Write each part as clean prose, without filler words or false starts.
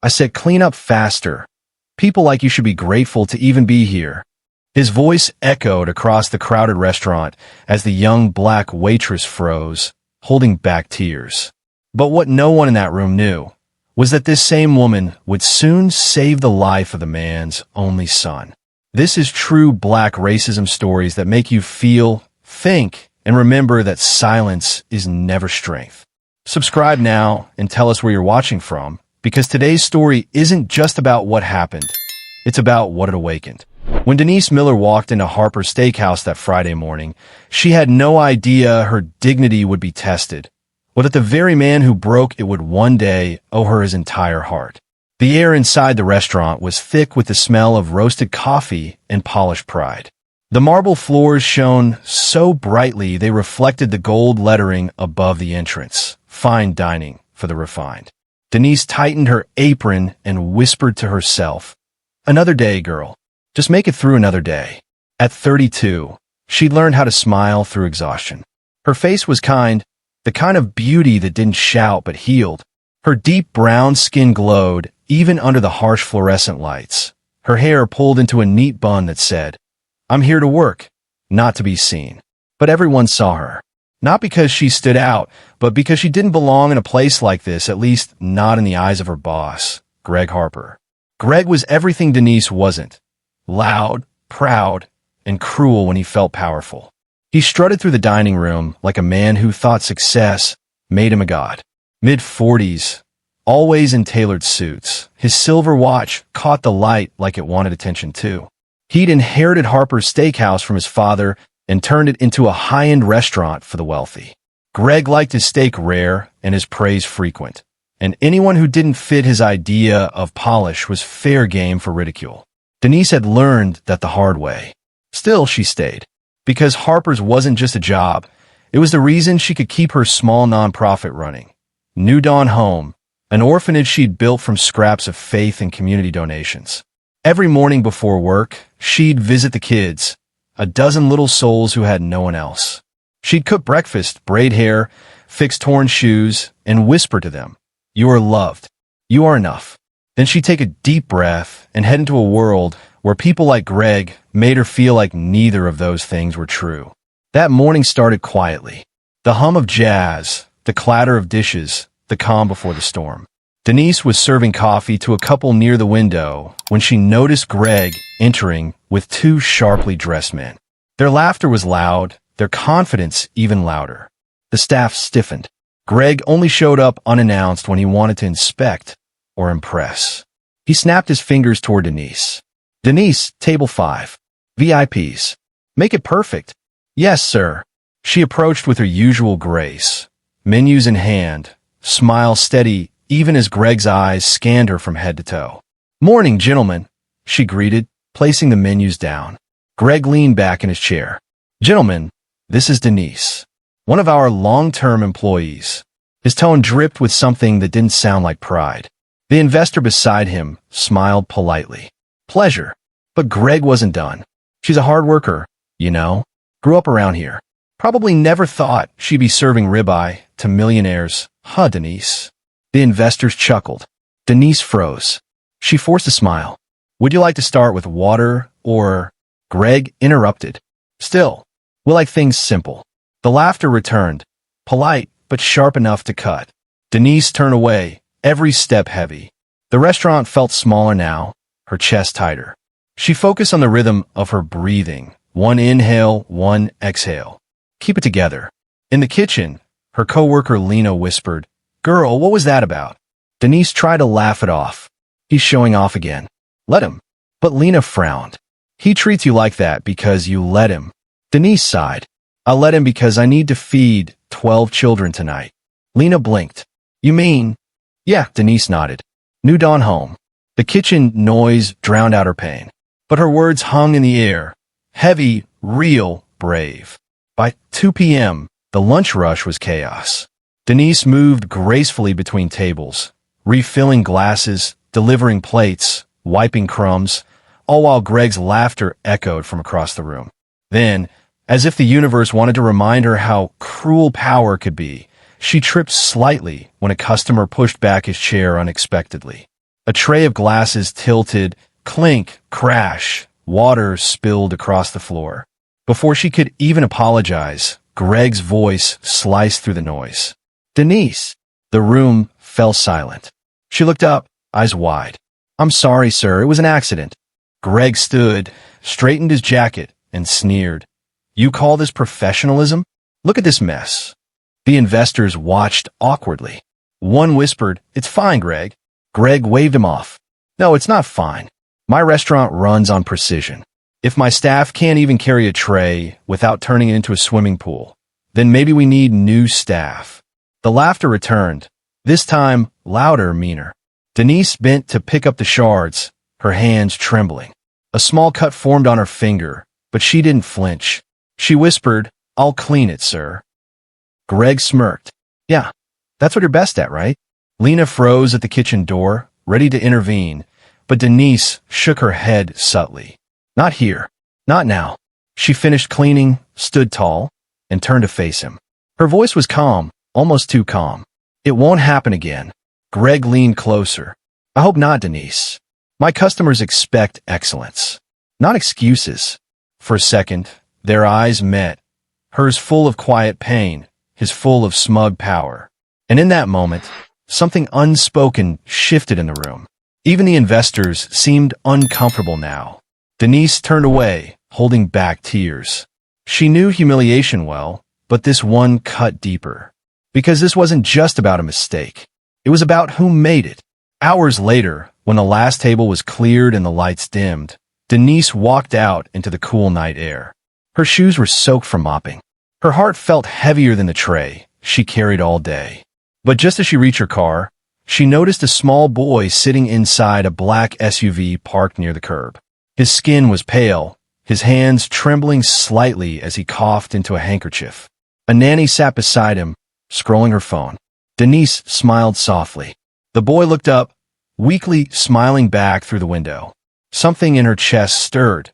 I said clean up faster. People like you should be grateful to even be here. His voice echoed across the crowded restaurant as the young black waitress froze, holding back tears. But what no one in that room knew was that this same woman would soon save the life of the man's only son. This is true black racism stories that make you feel, think, and remember that silence is never strength. Subscribe now and tell us where you're watching from, because today's story isn't just about what happened, it's about what it awakened. When Denise Miller walked into Harper's Steakhouse that Friday morning, she had no idea her dignity would be tested, or that the very man who broke it would one day owe her his entire heart. The air inside the restaurant was thick with the smell of roasted coffee and polished pride. The marble floors shone so brightly they reflected the gold lettering above the entrance, fine dining for the refined. Denise tightened her apron and whispered to herself, "Another day, girl. Just make it through another day." At 32, she'd learned how to smile through exhaustion. Her face was kind, the kind of beauty that didn't shout but healed. Her deep brown skin glowed, even under the harsh fluorescent lights. Her hair pulled into a neat bun that said, "I'm here to work, not to be seen." But everyone saw her. Not because she stood out, but because she didn't belong in a place like this, at least not in the eyes of her boss, Greg Harper. Greg was everything Denise wasn't. Loud, proud, and cruel when he felt powerful. He strutted through the dining room like a man who thought success made him a god. Mid-40s, always in tailored suits, his silver watch caught the light like it wanted attention too. He'd inherited Harper's Steakhouse from his father and turned it into a high-end restaurant for the wealthy. Greg liked his steak rare and his praise frequent, and anyone who didn't fit his idea of polish was fair game for ridicule. Denise had learned that the hard way. Still, she stayed. Because Harper's wasn't just a job, it was the reason she could keep her small nonprofit running. New Dawn Home, an orphanage she'd built from scraps of faith and community donations. Every morning before work, she'd visit the kids, a dozen little souls who had no one else. She'd cook breakfast, braid hair, fix torn shoes, and whisper to them, "You are loved. You are enough." Then she'd take a deep breath and head into a world where people like Greg made her feel like neither of those things were true. That morning started quietly. The hum of jazz, the clatter of dishes, the calm before the storm. Denise was serving coffee to a couple near the window when she noticed Greg entering with two sharply dressed men. Their laughter was loud, their confidence even louder. The staff stiffened. Greg only showed up unannounced when he wanted to inspect or impress. He snapped his fingers toward Denise. "Denise, table 5. VIPs. Make it perfect." "Yes, sir." She approached with her usual grace, menus in hand, smile steady even as Greg's eyes scanned her from head to toe. "Morning, gentlemen," she greeted, placing the menus down. Greg leaned back in his chair. "Gentlemen, this is Denise, one of our long-term employees." His tone dripped with something that didn't sound like pride. The investor beside him smiled politely. "Pleasure." But Greg wasn't done. "She's a hard worker, you know. Grew up around here. Probably never thought she'd be serving ribeye to millionaires, huh, Denise?" The investors chuckled. Denise froze. She forced a smile. "Would you like to start with water or—" Greg interrupted. "Still, we like things simple." The laughter returned, polite but sharp enough to cut. Denise turned away, every step heavy. The restaurant felt smaller now, her chest tighter. She focused on the rhythm of her breathing, one inhale, one exhale. "Keep it together." In the kitchen, her coworker Lena whispered, "Girl, what was that about?" Denise tried to laugh it off. "He's showing off again. Let him." But Lena frowned. "He treats you like that because you let him." Denise sighed. "I let him because I need to feed 12 children tonight." Lena blinked. "You mean—" "Yeah," Denise nodded. New Dawn Home. The kitchen noise drowned out her pain. But her words hung in the air. Heavy, real, brave. By 2 p.m., the lunch rush was chaos. Denise moved gracefully between tables, refilling glasses, delivering plates, wiping crumbs, all while Greg's laughter echoed from across the room. Then, as if the universe wanted to remind her how cruel power could be, she tripped slightly when a customer pushed back his chair unexpectedly. A tray of glasses tilted, clink, crash, water spilled across the floor. Before she could even apologize, Greg's voice sliced through the noise. "Denise!" The room fell silent. She looked up, eyes wide. "I'm sorry, sir. It was an accident." Greg stood, straightened his jacket, and sneered. "You call this professionalism? Look at this mess." The investors watched awkwardly. One whispered, "It's fine, Greg." Greg waved him off. "No, it's not fine. My restaurant runs on precision. If my staff can't even carry a tray without turning it into a swimming pool, then maybe we need new staff." The laughter returned, this time louder, meaner. Denise bent to pick up the shards, her hands trembling. A small cut formed on her finger, but she didn't flinch. She whispered, "I'll clean it, sir." Greg smirked. "Yeah, that's what you're best at, right?" Lena froze at the kitchen door, ready to intervene, but Denise shook her head subtly. "Not here. Not now." She finished cleaning, stood tall, and turned to face him. Her voice was calm, almost too calm. "It won't happen again." Greg leaned closer. "I hope not, Denise. My customers expect excellence, not excuses." For a second, their eyes met, hers full of quiet pain, his full of smug power. And in that moment, something unspoken shifted in the room. Even the investors seemed uncomfortable now. Denise turned away, holding back tears. She knew humiliation well, but this one cut deeper. Because this wasn't just about a mistake. It was about who made it. Hours later, when the last table was cleared and the lights dimmed, Denise walked out into the cool night air. Her shoes were soaked from mopping. Her heart felt heavier than the tray she carried all day. But just as she reached her car, she noticed a small boy sitting inside a black SUV parked near the curb. His skin was pale, his hands trembling slightly as he coughed into a handkerchief. A nanny sat beside him, scrolling her phone. Denise smiled softly. The boy looked up, weakly smiling back through the window. Something in her chest stirred,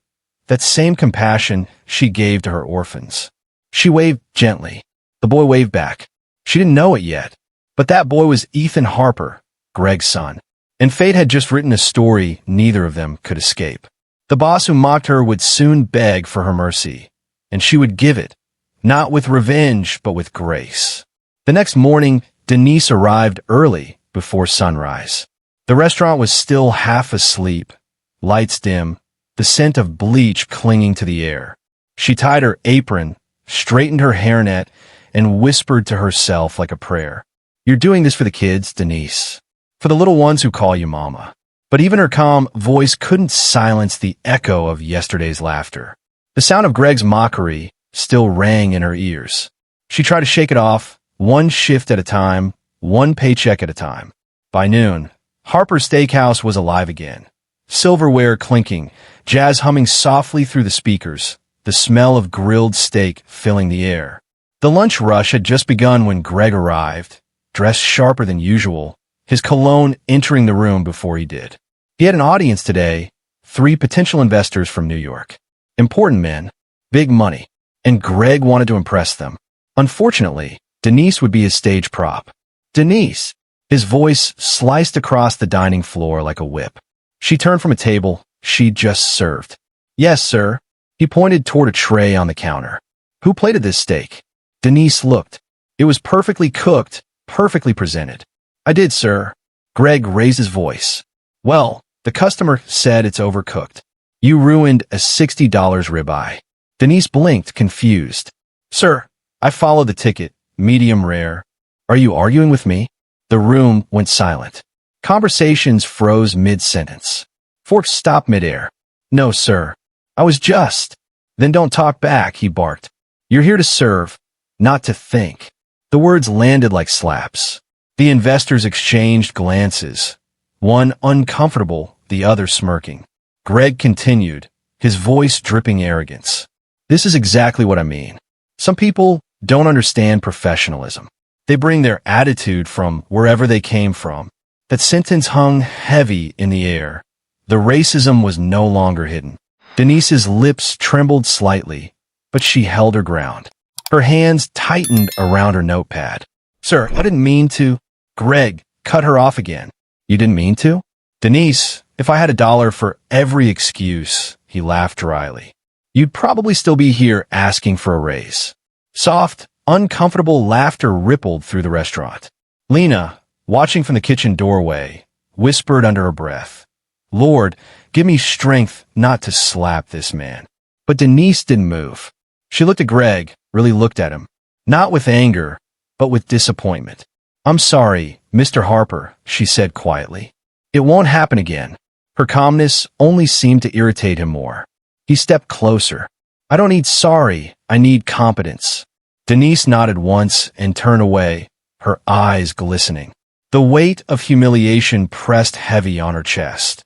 that same compassion she gave to her orphans. She waved gently. The boy waved back. She didn't know it yet, but that boy was Ethan Harper, Greg's son. And fate had just written a story neither of them could escape. The boss who mocked her would soon beg for her mercy, and she would give it, not with revenge, but with grace. The next morning, Denise arrived early, before sunrise. The restaurant was still half asleep, lights dim, the scent of bleach clinging to the air. She tied her apron, straightened her hairnet, and whispered to herself like a prayer. "You're doing this for the kids, Denise. For the little ones who call you mama." But even her calm voice couldn't silence the echo of yesterday's laughter. The sound of Greg's mockery still rang in her ears. She tried to shake it off, one shift at a time, one paycheck at a time. By noon, Harper's Steakhouse was alive again. Silverware clinking, jazz humming softly through the speakers, the smell of grilled steak filling the air. The lunch rush had just begun when Greg arrived, dressed sharper than usual, his cologne entering the room before he did. He had an audience today, 3 potential investors from New York. Important men, big money, and Greg wanted to impress them. Unfortunately, Denise would be his stage prop. "Denise!" His voice sliced across the dining floor like a whip. She turned from a table she'd just served. "Yes, sir." He pointed toward a tray on the counter. "Who plated this steak?" Denise looked. It was perfectly cooked, perfectly presented. "I did, sir." Greg raised his voice. "Well, the customer said it's overcooked. You ruined a $60 ribeye." Denise blinked, confused. "Sir, I followed the ticket, medium rare. Are you arguing with me?" The room went silent. Conversations froze mid-sentence. Forks stopped mid-air. "No, sir. I was just." "Then don't talk back," he barked. "You're here to serve, not to think." The words landed like slaps. The investors exchanged glances, one uncomfortable, the other smirking. Greg continued, his voice dripping arrogance. "This is exactly what I mean. Some people don't understand professionalism. They bring their attitude from wherever they came from." That sentence hung heavy in the air. The racism was no longer hidden. Denise's lips trembled slightly, but she held her ground. Her hands tightened around her notepad. "Sir, I didn't mean to." Greg cut her off again. "You didn't mean to?" Denise, if I had $1 for every excuse, he laughed dryly, you'd probably still be here asking for a raise. Soft, uncomfortable laughter rippled through the restaurant. Lena, watching from the kitchen doorway, whispered under her breath, Lord, give me strength not to slap this man. But Denise didn't move. She looked at Greg, really looked at him. Not with anger, but with disappointment. I'm sorry, Mr. Harper, she said quietly. It won't happen again. Her calmness only seemed to irritate him more. He stepped closer. I don't need sorry, I need competence. Denise nodded once and turned away, her eyes glistening. The weight of humiliation pressed heavy on her chest.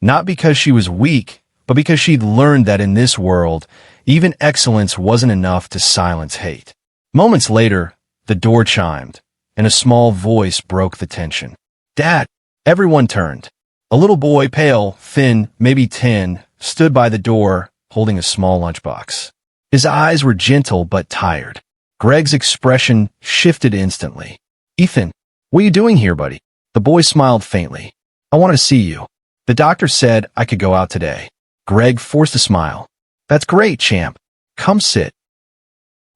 Not because she was weak, but because she'd learned that in this world, even excellence wasn't enough to silence hate. Moments later, the door chimed, and a small voice broke the tension. Dad! Everyone turned. A little boy, pale, thin, maybe 10, stood by the door, holding a small lunchbox. His eyes were gentle but tired. Greg's expression shifted instantly. Ethan, what are you doing here, buddy? The boy smiled faintly. I want to see you. The doctor said I could go out today. Greg forced a smile. That's great, champ. Come sit.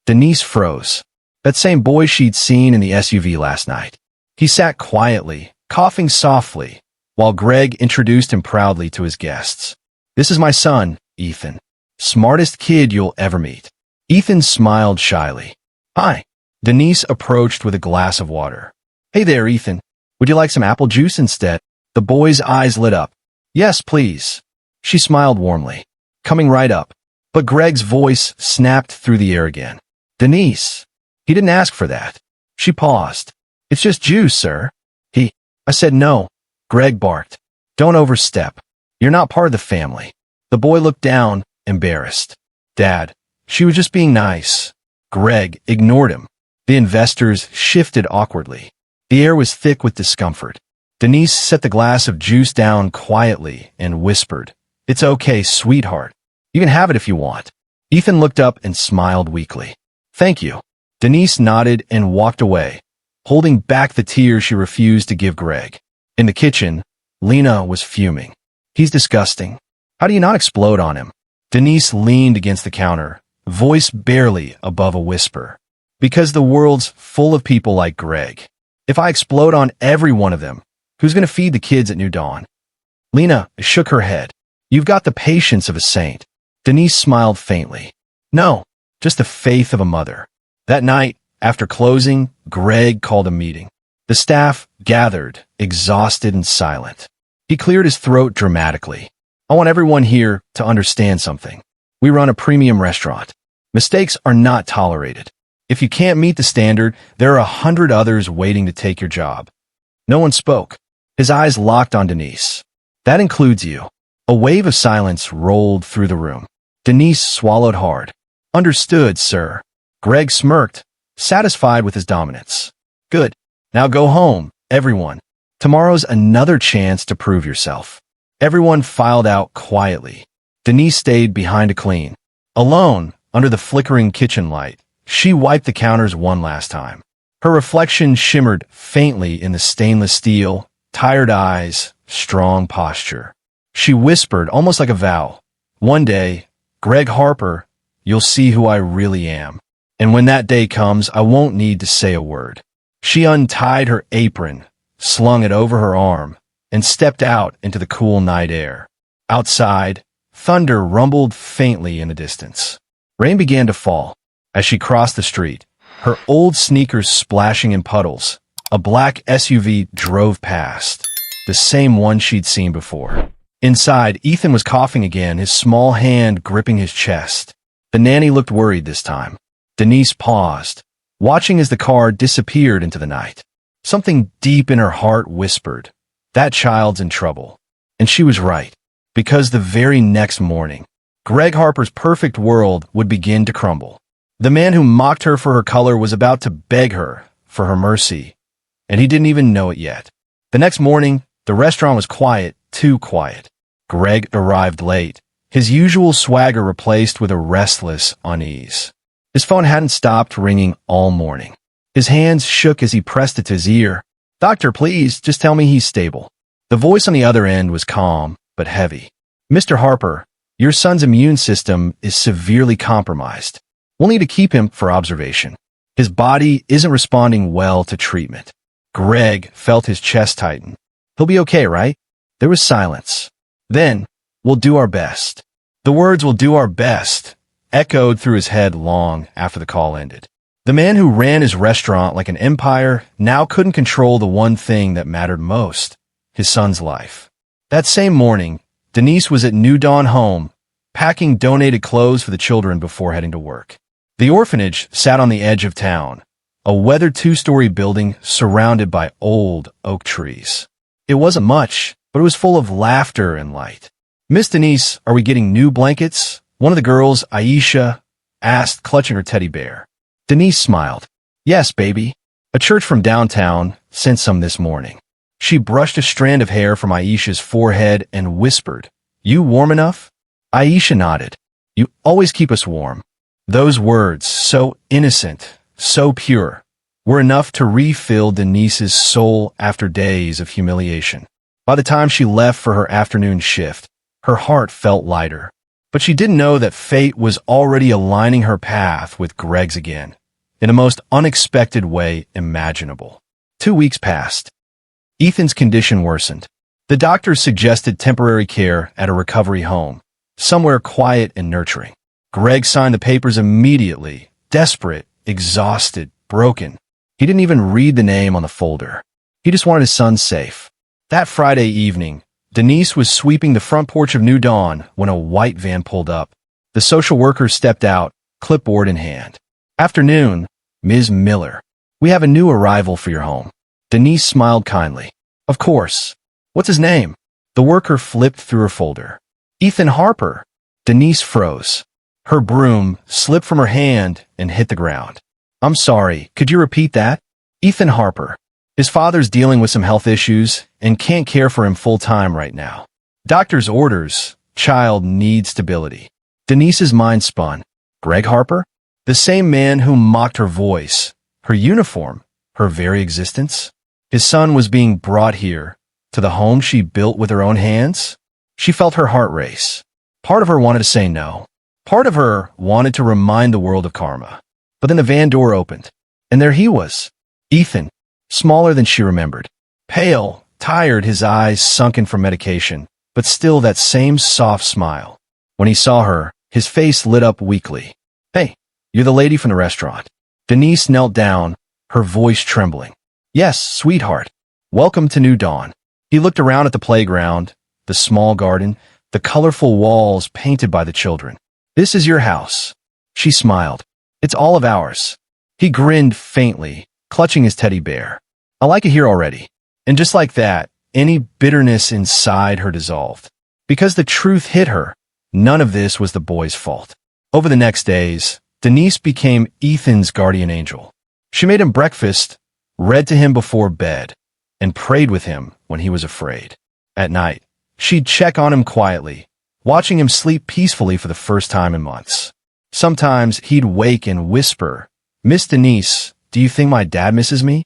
Denise froze. That same boy she'd seen in the SUV last night. He sat quietly, coughing softly, while Greg introduced him proudly to his guests. This is my son, Ethan. Smartest kid you'll ever meet. Ethan smiled shyly. Hi. Denise approached with a glass of water. Hey there, Ethan. Would you like some apple juice instead? The boy's eyes lit up. Yes, please. She smiled warmly, coming right up. But Greg's voice snapped through the air again. Denise. He didn't ask for that. She paused. It's just juice, sir. I said no. Greg barked. Don't overstep. You're not part of the family. The boy looked down, embarrassed. Dad, she was just being nice. Greg ignored him. The investors shifted awkwardly. The air was thick with discomfort. Denise set the glass of juice down quietly and whispered, It's okay, sweetheart. You can have it if you want. Ethan looked up and smiled weakly. Thank you. Denise nodded and walked away, holding back the tears she refused to give Greg. In the kitchen, Lena was fuming. He's disgusting. How do you not explode on him? Denise leaned against the counter, voice barely above a whisper. Because the world's full of people like Greg. If I explode on every one of them, who's going to feed the kids at New Dawn? Lena shook her head. You've got the patience of a saint. Denise smiled faintly. No, just the faith of a mother. That night, after closing, Greg called a meeting. The staff gathered, exhausted and silent. He cleared his throat dramatically. I want everyone here to understand something. We run a premium restaurant. Mistakes are not tolerated. If you can't meet the standard, there are 100 others waiting to take your job. No one spoke. His eyes locked on Denise. That includes you. A wave of silence rolled through the room. Denise swallowed hard. Understood, sir. Greg smirked, satisfied with his dominance. Good. Now go home, everyone. Tomorrow's another chance to prove yourself. Everyone filed out quietly. Denise stayed behind to clean. Alone, under the flickering kitchen light, she wiped the counters one last time. Her reflection shimmered faintly in the stainless steel, tired eyes, strong posture. She whispered, almost like a vow, One day, Greg Harper, you'll see who I really am. And when that day comes, I won't need to say a word. She untied her apron, slung it over her arm, and stepped out into the cool night air. Outside, thunder rumbled faintly in the distance. Rain began to fall. As she crossed the street, her old sneakers splashing in puddles, a black SUV drove past, the same one she'd seen before. Inside, Ethan was coughing again, his small hand gripping his chest. The nanny looked worried this time. Denise paused, watching as the car disappeared into the night. Something deep in her heart whispered, that child's in trouble. And she was right, because the very next morning, Greg Harper's perfect world would begin to crumble. The man who mocked her for her color was about to beg her for her mercy, and he didn't even know it yet. The next morning, the restaurant was quiet, too quiet. Greg arrived late, his usual swagger replaced with a restless unease. His phone hadn't stopped ringing all morning. His hands shook as he pressed it to his ear. Doctor, please, just tell me he's stable. The The voice on the other end was calm, but heavy. "Mr. Harper, your son's immune system is severely compromised. We'll need to keep him for observation. His body isn't responding well to treatment." Greg felt his chest tighten. "He'll be okay, right?" There was silence. Then, "We'll do our best." The words "we'll do our best" echoed through his head long after the call ended. The man who ran his restaurant like an empire now couldn't control the one thing that mattered most: his son's life. That same morning, Denise was at New Dawn Home, packing donated clothes for the children before heading to work. The orphanage sat on the edge of town, a weathered two-story building surrounded by old oak trees. It wasn't much, but it was full of laughter and light. "Miss Denise, are we getting new blankets?" one of the girls, Aisha, asked, clutching her teddy bear. Denise smiled. "Yes, baby. A church from downtown sent some this morning." She brushed a strand of hair from Aisha's forehead and whispered, "You warm enough?" Aisha nodded. "You always keep us warm." Those words, so innocent, so pure, were enough to refill Denise's soul after days of humiliation. By the time she left for her afternoon shift, her heart felt lighter. But she didn't know that fate was already aligning her path with Greg's again, in the most unexpected way imaginable. 2 weeks passed. Ethan's condition worsened. The doctors suggested temporary care at a recovery home, somewhere quiet and nurturing. Greg signed the papers immediately, desperate, exhausted, broken. He didn't even read the name on the folder. He just wanted his son safe. That Friday evening, Denise was sweeping the front porch of New Dawn when a white van pulled up. The social worker stepped out, clipboard in hand. "Afternoon, Ms. Miller. We have a new arrival for your home." Denise smiled kindly. "Of course. What's his name?" The worker flipped through her folder. "Ethan Harper." Denise froze. Her broom slipped from her hand and hit the ground. "I'm sorry, could you repeat that?" "Ethan Harper. His father's dealing with some health issues and can't care for him full-time right now. Doctor's orders, child needs stability." Denise's mind spun. Greg Harper? The same man who mocked her voice, her uniform, her very existence? His son was being brought here, to the home she built with her own hands? She felt her heart race. Part of her wanted to say no. Part of her wanted to remind the world of karma. But then the van door opened, and there he was. Ethan, smaller than she remembered. Pale, tired, his eyes sunken from medication, but still that same soft smile. When he saw her, his face lit up weakly. "Hey, you're the lady from the restaurant." Denise knelt down, her voice trembling. "Yes, sweetheart. Welcome to New Dawn." He looked around at the playground, the small garden, the colorful walls painted by the children. "This is your house." She smiled. "It's all of ours." He grinned faintly, clutching his teddy bear. "I like it here already." And just like that, any bitterness inside her dissolved. Because the truth hit her, none of this was the boy's fault. Over the next days, Denise became Ethan's guardian angel. She made him breakfast, read to him before bed, and prayed with him when he was afraid. At night, she'd check on him quietly, watching him sleep peacefully for the first time in months. Sometimes he'd wake and whisper, "Miss Denise, do you think my dad misses me?"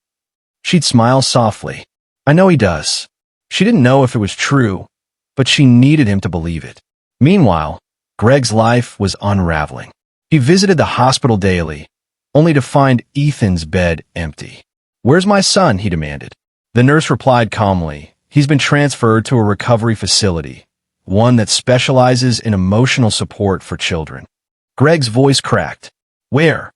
She'd smile softly. "I know he does." She didn't know if it was true, but she needed him to believe it. Meanwhile, Greg's life was unraveling. He visited the hospital daily, only to find Ethan's bed empty. "Where's my son?" he demanded. The nurse replied calmly, "He's been transferred to a recovery facility, one that specializes in emotional support for children." Greg's voice cracked. "Where?"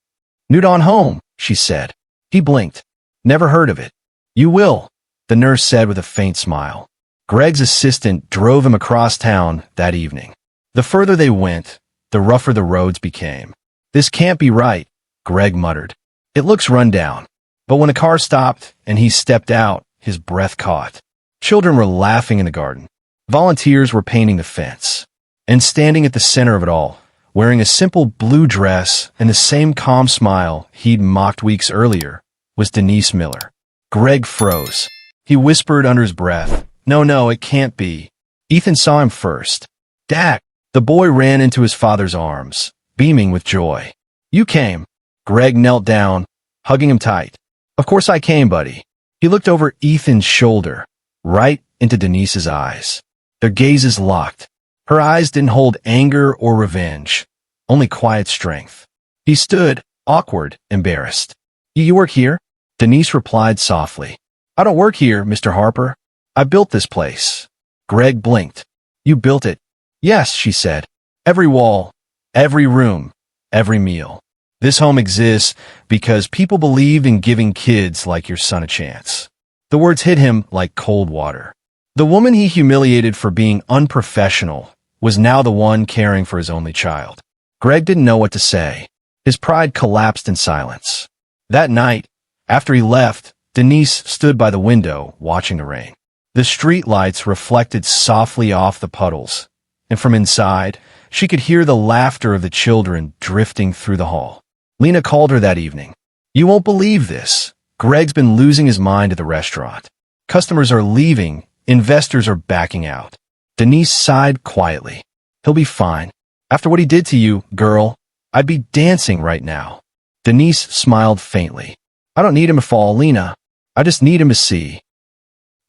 "New Dawn Home," she said. He blinked. "Never heard of it." "You will," the nurse said with a faint smile. Greg's assistant drove him across town that evening. The further they went, the rougher the roads became. "This can't be right," Greg muttered. "It looks run down." But when a car stopped and he stepped out, his breath caught. Children were laughing in the garden. Volunteers were painting the fence. And standing at the center of it all, wearing a simple blue dress and the same calm smile he'd mocked weeks earlier, was Denise Miller. Greg froze. He whispered under his breath, No, it can't be." Ethan saw him first. "Dad!" The boy ran into his father's arms, beaming with joy. "You came." Greg knelt down, hugging him tight. "Of course I came, buddy." He looked over Ethan's shoulder, right into Denise's eyes. Their gazes locked. Her eyes didn't hold anger or revenge, only quiet strength. He stood, awkward, embarrassed. You work here? Denise replied softly. I don't work here, Mr. Harper. I built this place. Greg blinked. You built it? Yes, she said. Every wall, every room, every meal. This home exists because people believed in giving kids like your son a chance. The words hit him like cold water. The woman he humiliated for being unprofessional was now the one caring for his only child. Greg didn't know what to say. His pride collapsed in silence. That night, after he left, Denise stood by the window watching the rain. The street lights reflected softly off the puddles, and from inside, she could hear the laughter of the children drifting through the hall. Lena called her that evening. You won't believe this. Greg's been losing his mind at the restaurant. Customers are leaving. Investors are backing out. Denise sighed quietly. He'll be fine. After what he did to you, girl, I'd be dancing right now. Denise smiled faintly. I don't need him to fall, Lena. I just need him to see.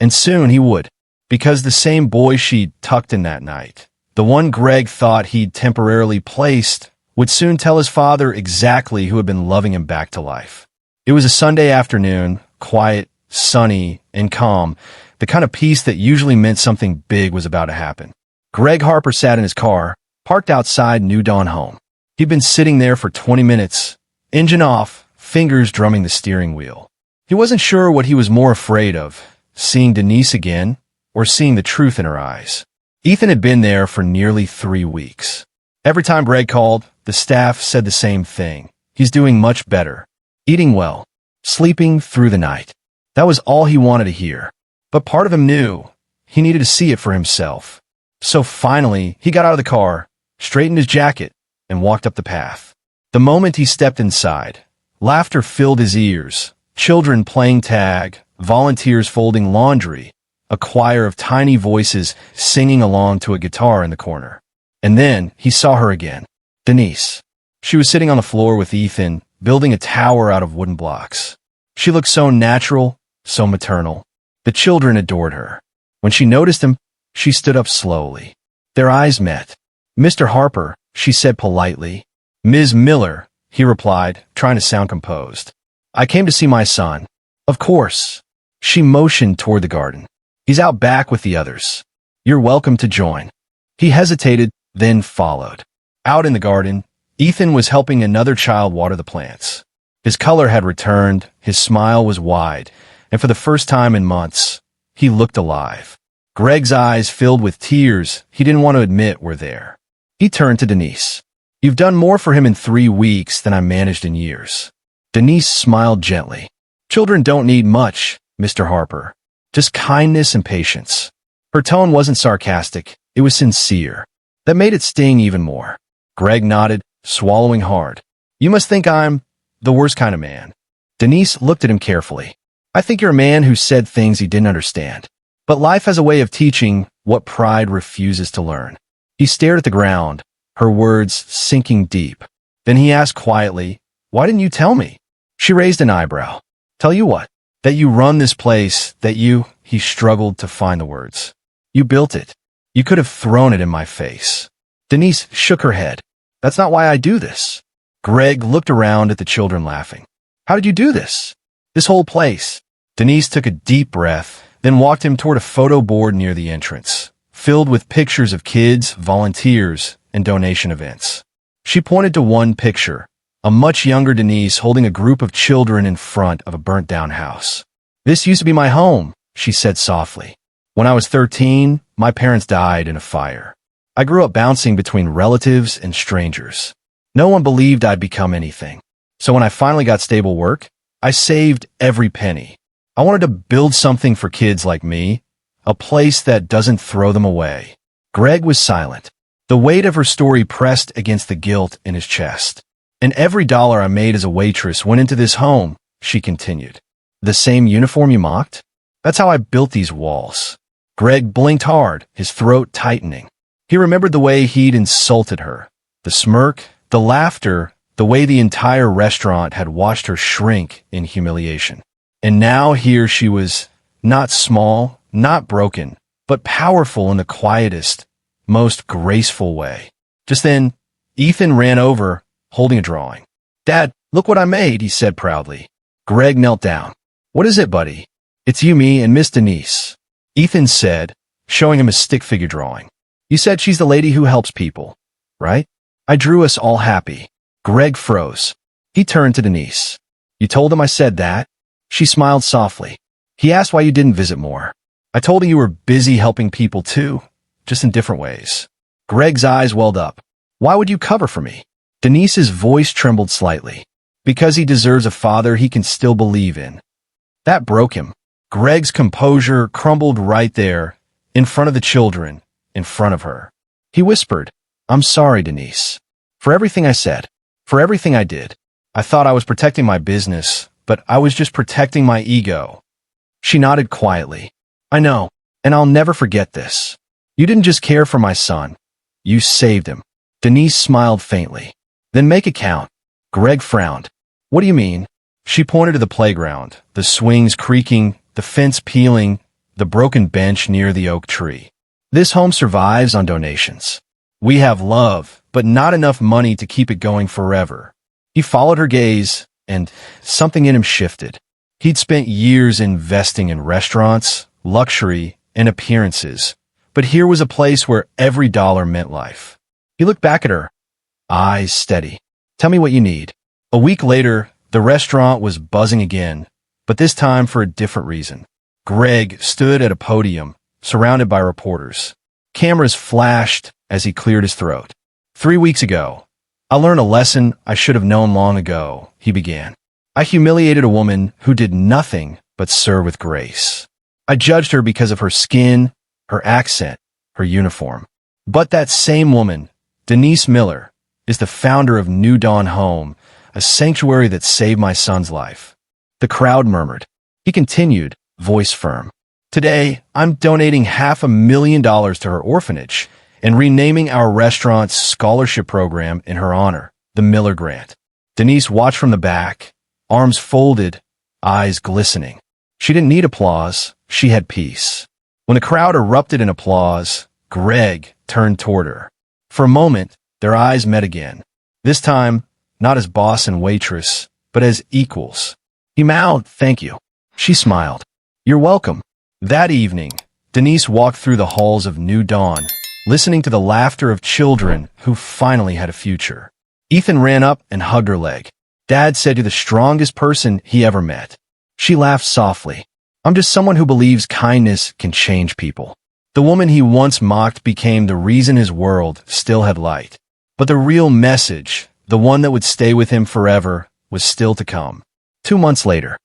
And soon he would, because the same boy she'd tucked in that night, the one Greg thought he'd temporarily placed, would soon tell his father exactly who had been loving him back to life. It was a Sunday afternoon, quiet, sunny, and calm, the kind of peace that usually meant something big was about to happen. Greg Harper sat in his car, parked outside New Dawn home. He'd been sitting there for 20 minutes, engine off, fingers drumming the steering wheel. He wasn't sure what he was more afraid of, seeing Denise again, or seeing the truth in her eyes. Ethan had been there for nearly 3 weeks. Every time Greg called, the staff said the same thing. He's doing much better. Eating well. Sleeping through the night. That was all he wanted to hear. But part of him knew he needed to see it for himself. So finally, he got out of the car, straightened his jacket, and walked up the path. The moment he stepped inside, laughter filled his ears, children playing tag, volunteers folding laundry, a choir of tiny voices singing along to a guitar in the corner. And then he saw her again. Denise. She was sitting on the floor with Ethan, building a tower out of wooden blocks. She looked so natural, so maternal. The children adored her. When she noticed him, she stood up slowly. Their eyes met. Mr. Harper, she said politely. Ms. Miller, he replied, trying to sound composed. I came to see my son. Of course. She motioned toward the garden. He's out back with the others. You're welcome to join. He hesitated, then followed. Out in the garden, Ethan was helping another child water the plants. His color had returned, his smile was wide, and for the first time in months, he looked alive. Greg's eyes filled with tears he didn't want to admit were there. He turned to Denise. You've done more for him in 3 weeks than I managed in years. Denise smiled gently. Children don't need much, Mr. Harper. Just kindness and patience. Her tone wasn't sarcastic, it was sincere. That made it sting even more. Greg nodded, swallowing hard. You must think I'm the worst kind of man. Denise looked at him carefully. I think you're a man who said things he didn't understand. But life has a way of teaching what pride refuses to learn. He stared at the ground, her words sinking deep. Then he asked quietly, Why didn't you tell me? She raised an eyebrow. Tell you what? That you run this place, he struggled to find the words. You built it. You could have thrown it in my face. Denise shook her head. That's not why I do this. Greg looked around at the children laughing. How did you do this? This whole place. Denise took a deep breath, then walked him toward a photo board near the entrance, filled with pictures of kids, volunteers, and donation events. She pointed to one picture, a much younger Denise holding a group of children in front of a burnt-down house. This used to be my home, she said softly. When I was 13, my parents died in a fire. I grew up bouncing between relatives and strangers. No one believed I'd become anything. So when I finally got stable work, I saved every penny. I wanted to build something for kids like me, a place that doesn't throw them away. Greg was silent. The weight of her story pressed against the guilt in his chest. And every dollar I made as a waitress went into this home, she continued. The same uniform you mocked? That's how I built these walls. Greg blinked hard, his throat tightening. He remembered the way he'd insulted her, the smirk, the laughter, the way the entire restaurant had watched her shrink in humiliation. And now here she was, not small, not broken, but powerful in the quietest, most graceful way. Just then, Ethan ran over, holding a drawing. "Dad, look what I made," he said proudly. Greg knelt down. "What is it, buddy?" "It's you, me, and Miss Denise," Ethan said, showing him a stick figure drawing. "You said she's the lady who helps people, right?" "I drew us all happy." Greg froze. He turned to Denise. "You told him I said that?" She smiled softly. "He asked why you didn't visit more. I told him you were busy helping people too, just in different ways." Greg's eyes welled up. "Why would you cover for me?" Denise's voice trembled slightly. "Because he deserves a father he can still believe in." That broke him. Greg's composure crumbled right there, in front of the children, in front of her. He whispered, "I'm sorry, Denise. For everything I said. For everything I did. I thought I was protecting my business, but I was just protecting my ego." She nodded quietly. "I know, and I'll never forget this. You didn't just care for my son. You saved him." Denise smiled faintly. "Then make it count." Greg frowned. "What do you mean?" She pointed to the playground, the swings creaking, the fence peeling, the broken bench near the oak tree. "This home survives on donations. We have love, but not enough money to keep it going forever." He followed her gaze, and something in him shifted. He'd spent years investing in restaurants, luxury, and appearances, but here was a place where every dollar meant life. He looked back at her, eyes steady. "Tell me what you need." A week later, the restaurant was buzzing again, but this time for a different reason. Greg stood at a podium, surrounded by reporters. Cameras flashed as he cleared his throat. "3 weeks ago, I learned a lesson I should have known long ago," he began. "I humiliated a woman who did nothing but serve with grace. I judged her because of her skin, her accent, her uniform. But that same woman, Denise Miller, is the founder of New Dawn Home, a sanctuary that saved my son's life." The crowd murmured. He continued, voice firm. "Today, I'm donating $500,000 to her orphanage and renaming our restaurant's scholarship program in her honor, the Miller Grant." Denise watched from the back, arms folded, eyes glistening. She didn't need applause. She had peace. When the crowd erupted in applause, Greg turned toward her. For a moment, their eyes met again. This time, not as boss and waitress, but as equals. He mouthed, "Thank you." She smiled. "You're welcome." That evening, Denise walked through the halls of New Dawn, listening to the laughter of children who finally had a future. Ethan ran up and hugged her leg. "Dad said you're the strongest person he ever met." She laughed softly. "I'm just someone who believes kindness can change people." The woman he once mocked became the reason his world still had light. But the real message, the one that would stay with him forever, was still to come. 2 months later.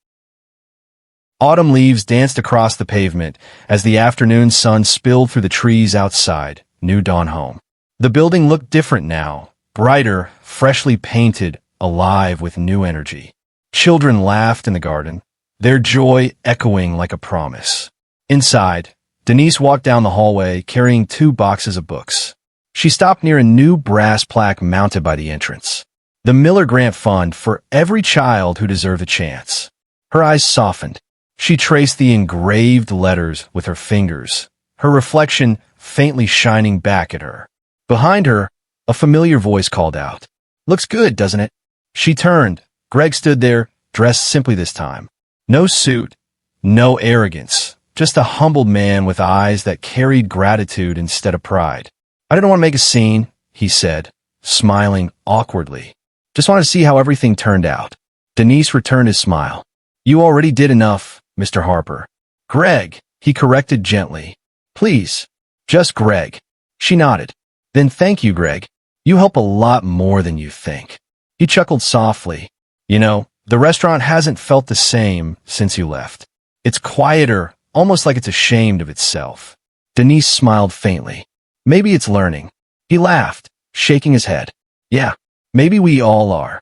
Autumn leaves danced across the pavement as the afternoon sun spilled through the trees outside New Dawn Home. The building looked different now, brighter, freshly painted, alive with new energy. Children laughed in the garden, their joy echoing like a promise. Inside, Denise walked down the hallway carrying 2 boxes of books. She stopped near a new brass plaque mounted by the entrance. The Miller Grant Fund for every child who deserved a chance. Her eyes softened. She traced the engraved letters with her fingers, her reflection faintly shining back at her. Behind her, a familiar voice called out, "Looks good, doesn't it?" She turned. Greg stood there, dressed simply this time. No suit, no arrogance, just a humbled man with eyes that carried gratitude instead of pride. "I didn't want to make a scene," he said, smiling awkwardly. "Just wanted to see how everything turned out." Denise returned his smile. "You already did enough, Mr. Harper." "Greg," he corrected gently. "Please, just Greg." She nodded. "Then thank you, Greg. You help a lot more than you think." He chuckled softly. "You know, the restaurant hasn't felt the same since you left. It's quieter, almost like it's ashamed of itself." Denise smiled faintly. "Maybe it's learning." He laughed, shaking his head. "Yeah, maybe we all are."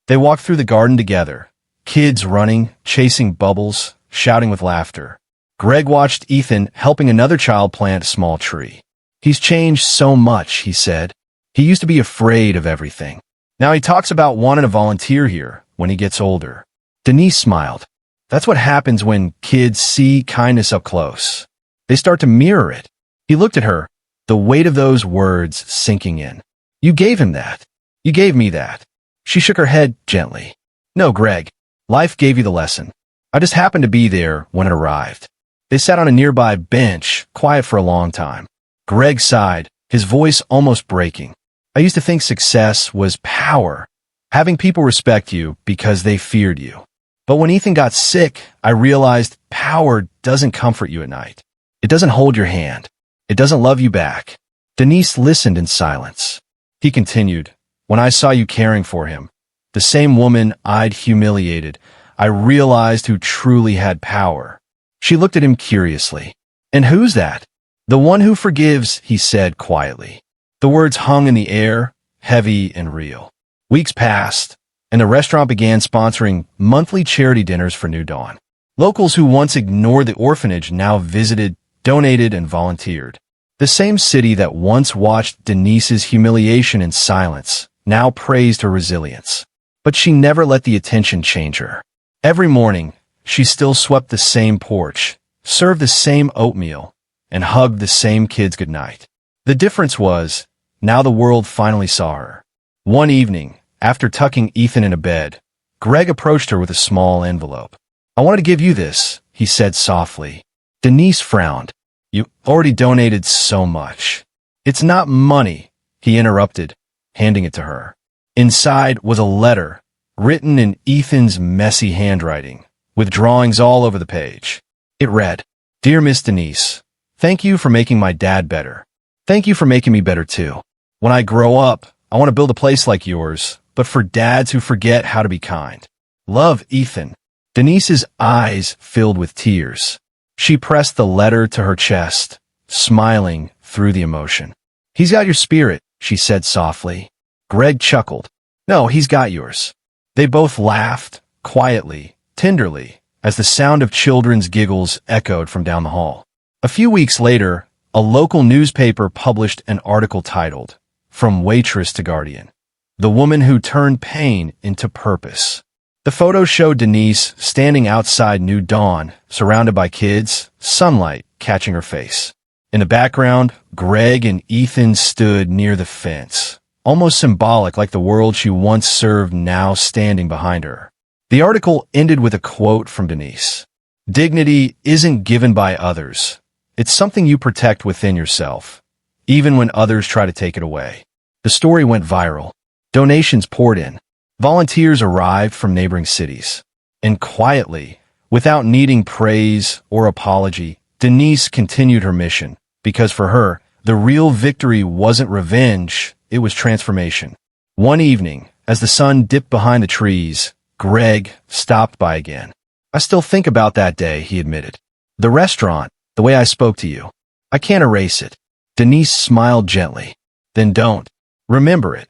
They walked through the garden together, kids running, chasing bubbles, shouting with laughter. Greg watched Ethan helping another child plant a small tree. "He's changed so much," he said. "He used to be afraid of everything. Now he talks about wanting to volunteer here when he gets older." Denise smiled. "That's what happens when kids see kindness up close. They start to mirror it. He looked at her, the weight of those words sinking in. You gave him that. You gave me that. She shook her head gently. No, Greg. Life gave you the lesson. I just happened to be there when it arrived. They sat on a nearby bench, quiet for a long time. Greg sighed, his voice almost breaking. I used to think success was power, having people respect you because they feared you. But when Ethan got sick, I realized power doesn't comfort you at night. It doesn't hold your hand. It doesn't love you back. Denise listened in silence. He continued, when I saw you caring for him, the same woman I'd humiliated, I realized who truly had power. She looked at him curiously. And who's that? The one who forgives, he said quietly. The words hung in the air, heavy and real. Weeks passed, and the restaurant began sponsoring monthly charity dinners for New Dawn. Locals who once ignored the orphanage now visited, donated, and volunteered. The same city that once watched Denise's humiliation in silence now praised her resilience. But she never let the attention change her. Every morning, she still swept the same porch, served the same oatmeal, and hugged the same kids goodnight. The difference was, now the world finally saw her. One evening, after tucking Ethan into bed, Greg approached her with a small envelope. I wanted to give you this, he said softly. Denise frowned. You already donated so much. It's not money, he interrupted, handing it to her. Inside was a letter, written in Ethan's messy handwriting, with drawings all over the page. It read, Dear Miss Denise, thank you for making my dad better. Thank you for making me better too. When I grow up, I want to build a place like yours, but for dads who forget how to be kind. Love, Ethan. Denise's eyes filled with tears. She pressed the letter to her chest, smiling through the emotion. He's got your spirit, she said softly. Greg chuckled. No, he's got yours. They both laughed, quietly, tenderly, as the sound of children's giggles echoed from down the hall. A few weeks later, a local newspaper published an article titled, From Waitress to Guardian, The Woman Who Turned Pain into Purpose. The photo showed Denise standing outside New Dawn, surrounded by kids, sunlight catching her face. In the background, Greg and Ethan stood near the fence, almost symbolic like the world she once served now standing behind her. The article ended with a quote from Denise. Dignity isn't given by others. It's something you protect within yourself, even when others try to take it away. The story went viral. Donations poured in. Volunteers arrived from neighboring cities. And quietly, without needing praise or apology, Denise continued her mission, because for her, the real victory wasn't revenge, it was transformation. One evening, as the sun dipped behind the trees, Greg stopped by again. I still think about that day, he admitted. The restaurant, the way I spoke to you. I can't erase it. Denise smiled gently. Then don't. Remember it.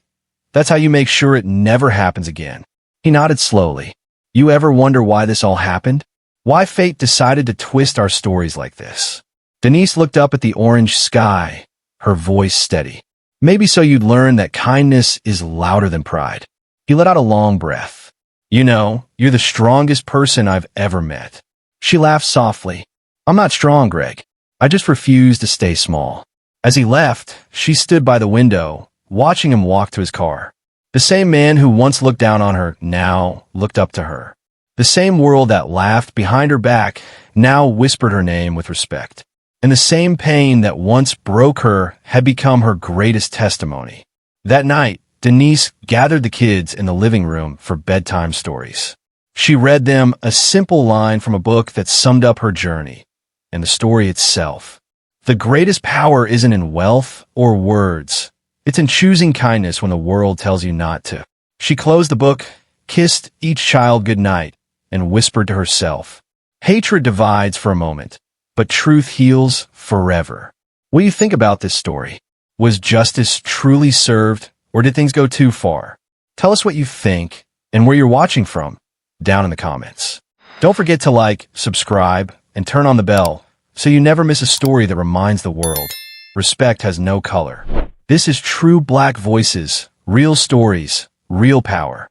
That's how you make sure it never happens again. He nodded slowly. You ever wonder why this all happened? Why fate decided to twist our stories like this? Denise looked up at the orange sky, her voice steady. Maybe so you'd learn that kindness is louder than pride. He let out a long breath. You know, you're the strongest person I've ever met. She laughed softly. I'm not strong, Greg. I just refuse to stay small. As he left, she stood by the window, watching him walk to his car. The same man who once looked down on her now looked up to her. The same world that laughed behind her back now whispered her name with respect. And the same pain that once broke her had become her greatest testimony. That night, Denise gathered the kids in the living room for bedtime stories. She read them a simple line from a book that summed up her journey, and the story itself. The greatest power isn't in wealth or words. It's in choosing kindness when the world tells you not to. She closed the book, kissed each child goodnight, and whispered to herself, hatred divides for a moment, but truth heals forever. What do you think about this story? Was justice truly served, or did things go too far? Tell us what you think and where you're watching from down in the comments. Don't forget to like, subscribe, and turn on the bell so you never miss a story that reminds the world respect has no color. This is True Black Voices, real stories, real power.